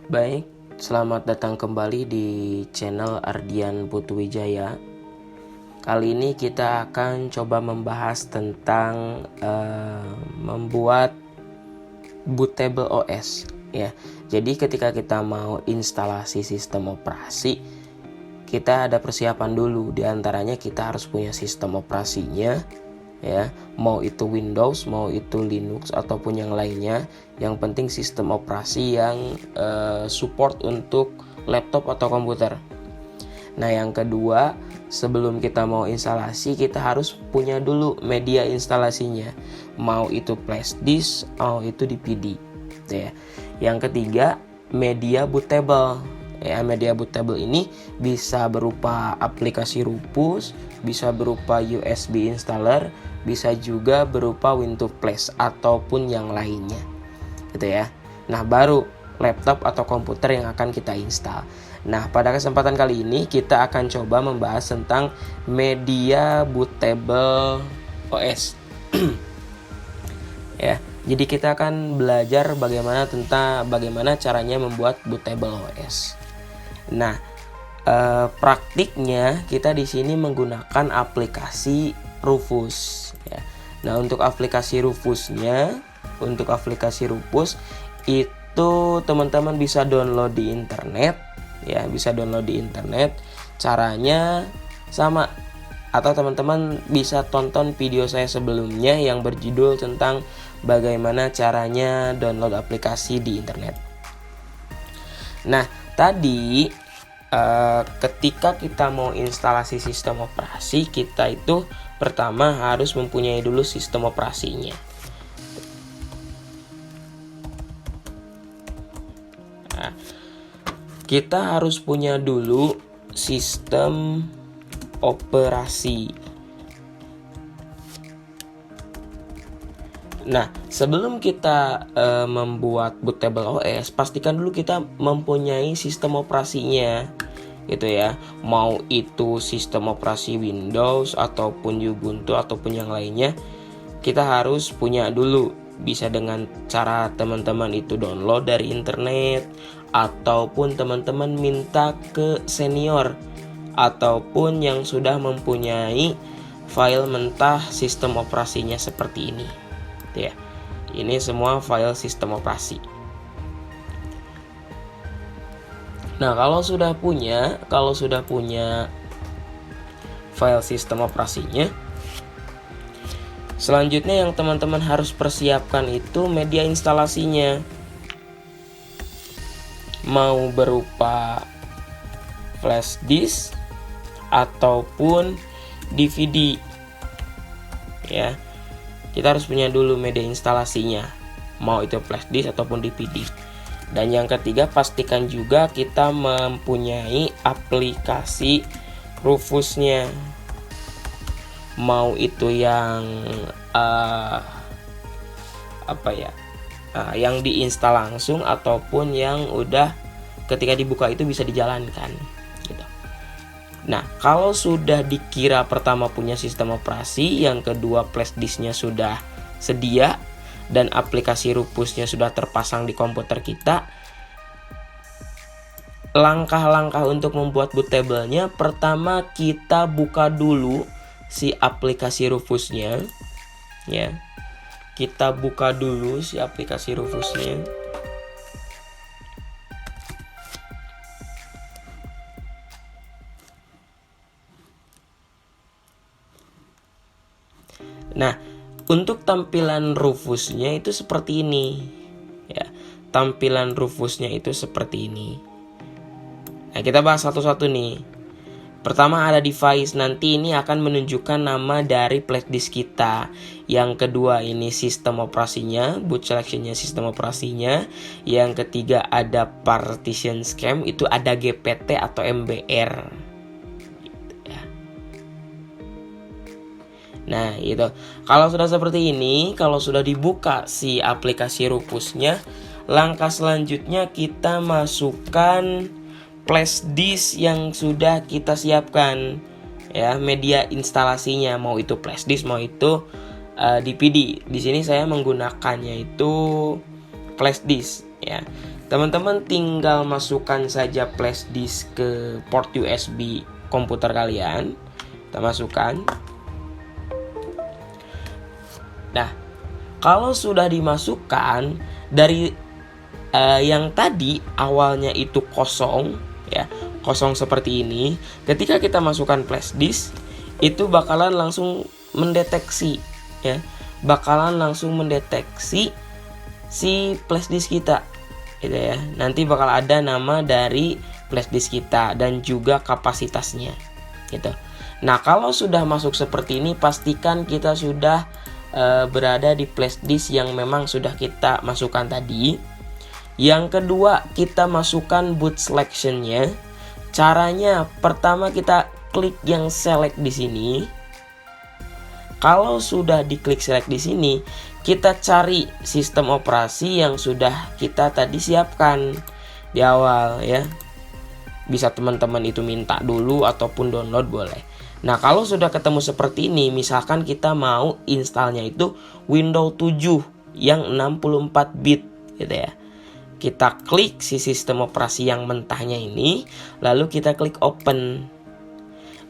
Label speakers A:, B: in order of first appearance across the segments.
A: Baik, selamat datang kembali di channel Ardian Putuwijaya. Kali ini kita akan coba membahas tentang membuat bootable OS ya. Jadi ketika kita mau instalasi sistem operasi, kita ada persiapan dulu. Di antaranya kita harus punya sistem operasinya ya, mau itu Windows, mau itu Linux ataupun yang lainnya. Yang penting sistem operasi yang support untuk laptop atau komputer. Nah, yang kedua, sebelum kita mau instalasi, kita harus punya dulu media instalasinya. Mau itu flash disk, mau itu DVD ya. Yang ketiga, media bootable. Ya, media bootable ini bisa berupa aplikasi Rufus, bisa berupa USB installer, bisa juga berupa Windows Flash ataupun yang lainnya, gitu ya. Nah, baru laptop atau komputer yang akan kita install. Nah, pada kesempatan kali ini kita akan coba membahas tentang media bootable OS. Ya, jadi kita akan belajar bagaimana caranya membuat bootable OS. Nah, praktiknya kita di sini menggunakan aplikasi Rufus ya. Nah, untuk aplikasi Rufus itu teman-teman bisa download di internet ya, bisa download di internet. Caranya sama, atau teman-teman bisa tonton video saya sebelumnya yang berjudul tentang bagaimana caranya download aplikasi di internet. Nah, tadi ketika kita mau instalasi sistem operasi, kita itu pertama harus mempunyai dulu sistem operasinya. Nah, kita harus punya dulu sistem operasi. Nah, sebelum kita membuat bootable OS, pastikan dulu kita mempunyai sistem operasinya, gitu ya. Mau itu sistem operasi Windows ataupun Ubuntu ataupun yang lainnya, kita harus punya dulu. Bisa dengan cara teman-teman itu download dari internet, ataupun teman-teman minta ke senior ataupun yang sudah mempunyai file mentah sistem operasinya seperti ini. Ya, ini semua file sistem operasi. Nah, kalau sudah punya file sistem operasinya, selanjutnya yang teman-teman harus persiapkan itu media instalasinya. Mau berupa flash disk ataupun DVD ya. Kita harus punya dulu media instalasinya, mau itu flash disk ataupun DVD. Dan yang ketiga, pastikan juga kita mempunyai aplikasi Rufusnya, mau itu yang yang diinstal langsung ataupun yang udah ketika dibuka itu bisa dijalankan gitu. Nah, kalau sudah dikira pertama punya sistem operasi, yang kedua flash disknya sudah sedia, dan aplikasi Rufusnya sudah terpasang di komputer kita, langkah-langkah untuk membuat bootable-nya, pertama kita buka dulu si aplikasi Rufusnya ya. Kita buka dulu si aplikasi Rufusnya. Nah, untuk tampilan Rufusnya itu seperti ini ya. Tampilan Rufusnya itu seperti ini. Nah, kita bahas satu-satu nih. Pertama ada device, nanti ini akan menunjukkan nama dari flash disk kita. Yang kedua ini sistem operasinya, boot selectionnya sistem operasinya. Yang ketiga ada partition scheme, itu ada GPT atau MBR. Nah, itu. Kalau sudah seperti ini, kalau sudah dibuka si aplikasi Rufusnya, langkah selanjutnya kita masukkan flash disk yang sudah kita siapkan ya, media instalasinya, mau itu flash disk, mau itu DVD. Di sini saya menggunakannya itu flash disk ya. Teman-teman tinggal masukkan saja flash disk ke port USB komputer kalian. Kita masukkan. Nah, kalau sudah dimasukkan dari yang tadi awalnya itu kosong ya, kosong seperti ini. Ketika kita masukkan flash disk, itu bakalan langsung mendeteksi ya, bakalan langsung mendeteksi si flash disk kita gitu ya. Nanti bakal ada nama dari flash disk kita dan juga kapasitasnya gitu. Nah, kalau sudah masuk seperti ini, pastikan kita sudah berada di flash disk yang memang sudah kita masukkan tadi. Yang kedua, kita masukkan boot selection-nya. Caranya pertama kita klik yang select di sini. Kalau sudah diklik select di sini, kita cari sistem operasi yang sudah kita tadi siapkan di awal ya. Bisa teman-teman itu minta dulu ataupun download boleh. Nah, kalau sudah ketemu seperti ini, misalkan kita mau installnya itu Windows 7 yang 64 bit gitu ya. Kita klik si sistem operasi yang mentahnya ini, lalu kita klik open.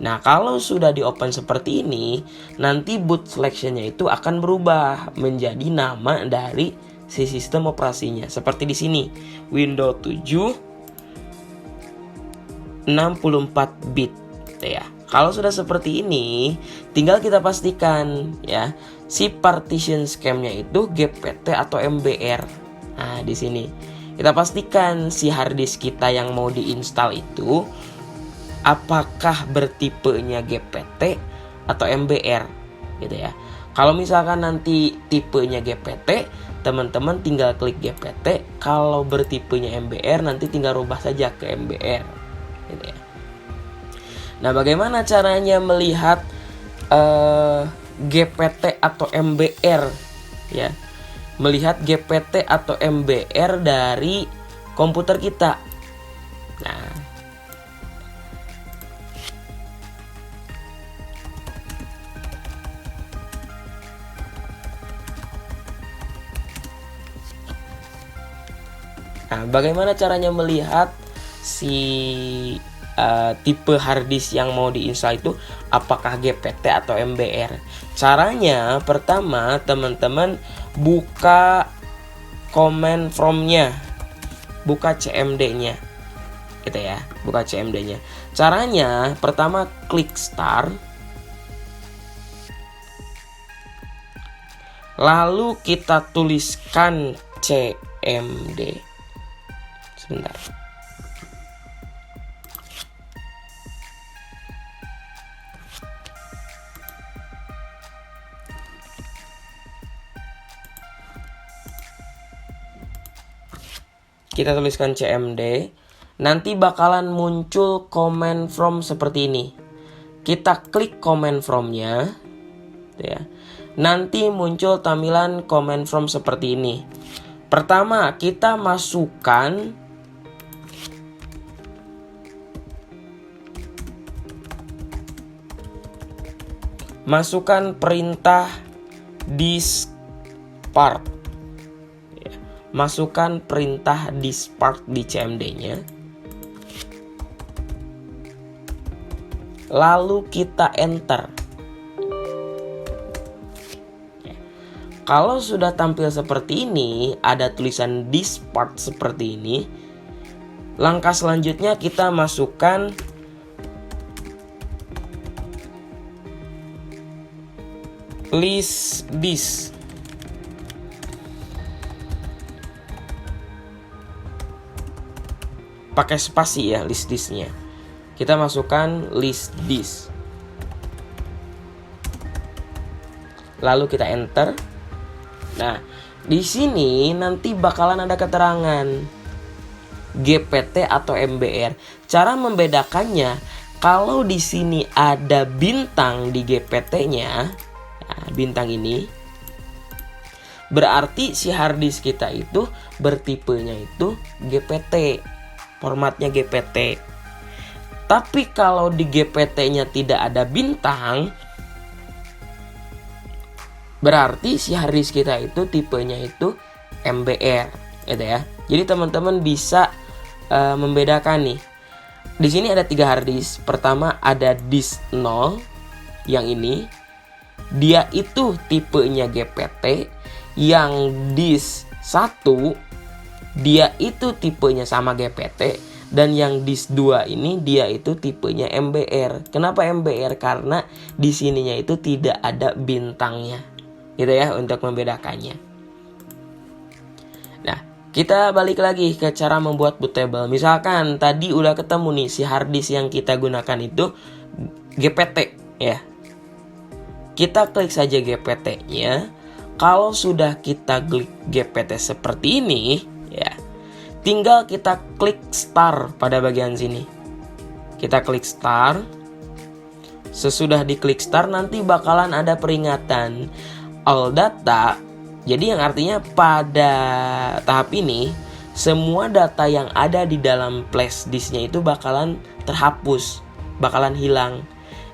A: Nah, kalau sudah di open seperti ini, nanti boot selection-nya itu akan berubah menjadi nama dari si sistem operasinya. Seperti di sini, Windows 7 64 bit ya. Kalau sudah seperti ini, tinggal kita pastikan ya, si partition scheme-nya itu GPT atau MBR. Nah, di sini kita pastikan si harddisk kita yang mau diinstal itu apakah bertipenya GPT atau MBR gitu ya. Kalau misalkan nanti tipenya GPT, teman-teman tinggal klik GPT. Kalau bertipenya MBR, nanti tinggal rubah saja ke MBR gitu ya. Nah, bagaimana caranya melihat GPT atau MBR ya? Melihat GPT atau MBR dari komputer kita. Nah, bagaimana caranya melihat si tipe harddisk yang mau diinstal itu apakah GPT atau MBR? Caranya pertama, teman-teman buka command from-nya, buka CMD-nya gitu ya, buka CMD-nya. Caranya pertama klik start, lalu kita tuliskan CMD. Sebentar. Kita tuliskan CMD, nanti bakalan muncul command from seperti ini. Kita klik command from-nya ya. Nanti muncul tampilan command from seperti ini. Pertama, kita masukkan perintah diskpart. Masukkan perintah diskpart di CMD-nya. Lalu kita enter. Kalau sudah tampil seperti ini, ada tulisan diskpart seperti ini. Langkah selanjutnya kita masukkan list disk. Pakai spasi ya list disknya. Kita masukkan list disk. Lalu kita enter. Nah, di sini nanti bakalan ada keterangan GPT atau MBR. Cara membedakannya, kalau di sini ada bintang di GPT-nya, nah, bintang ini, berarti si harddisk kita itu bertipenya itu GPT. Formatnya GPT. Tapi kalau di GPT-nya tidak ada bintang, berarti si harddisk kita itu tipenya itu MBR gitu ya. Jadi teman-teman bisa membedakan nih. Di sini ada 3 hard disk. Pertama ada disk 0 yang ini. Dia itu tipenya GPT. Yang disk 1 dia itu tipenya sama GPT. Dan yang disk 2 ini dia itu tipenya MBR. Kenapa MBR? Karena di sininya itu tidak ada bintangnya. Gitu ya, untuk membedakannya. Nah, kita balik lagi ke cara membuat bootable. Misalkan tadi udah ketemu nih si hard disk yang kita gunakan itu GPT ya. Kita klik saja GPT-nya. Kalau sudah kita klik GPT seperti ini ya, tinggal kita klik start pada bagian sini. Kita klik start. Sesudah diklik start nanti bakalan ada peringatan all data. Jadi yang artinya pada tahap ini semua data yang ada di dalam flash disknya itu bakalan terhapus, bakalan hilang.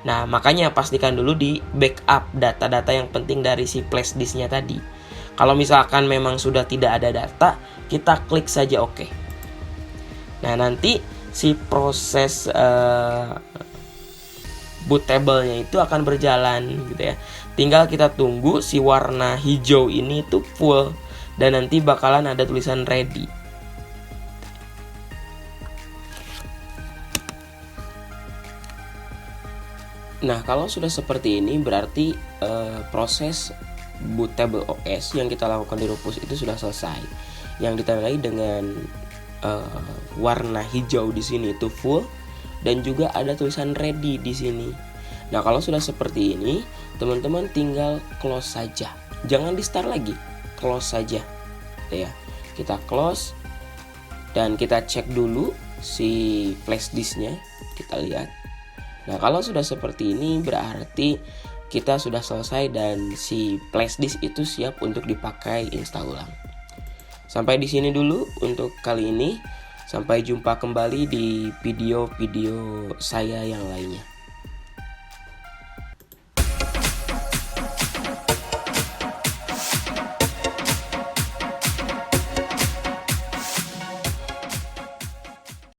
A: Nah, makanya pastikan dulu di backup data-data yang penting dari si flash disknya tadi. Kalau misalkan memang sudah tidak ada data, kita klik saja OK. Nah, nanti si proses bootable-nya itu akan berjalan gitu ya. Tinggal kita tunggu si warna hijau ini tuh full dan nanti bakalan ada tulisan ready. Nah, kalau sudah seperti ini berarti proses bootable OS yang kita lakukan di Rufus itu sudah selesai. Yang ditandai dengan warna hijau di sini itu full dan juga ada tulisan ready di sini. Nah, kalau sudah seperti ini, teman-teman tinggal close saja. Jangan di start lagi, close saja. Ya, kita close dan kita cek dulu si flash disknya. Kita lihat. Nah, kalau sudah seperti ini berarti kita sudah selesai dan si flash disk itu siap untuk dipakai install ulang. Sampai di sini dulu untuk kali ini. Sampai jumpa kembali di video-video saya yang lainnya.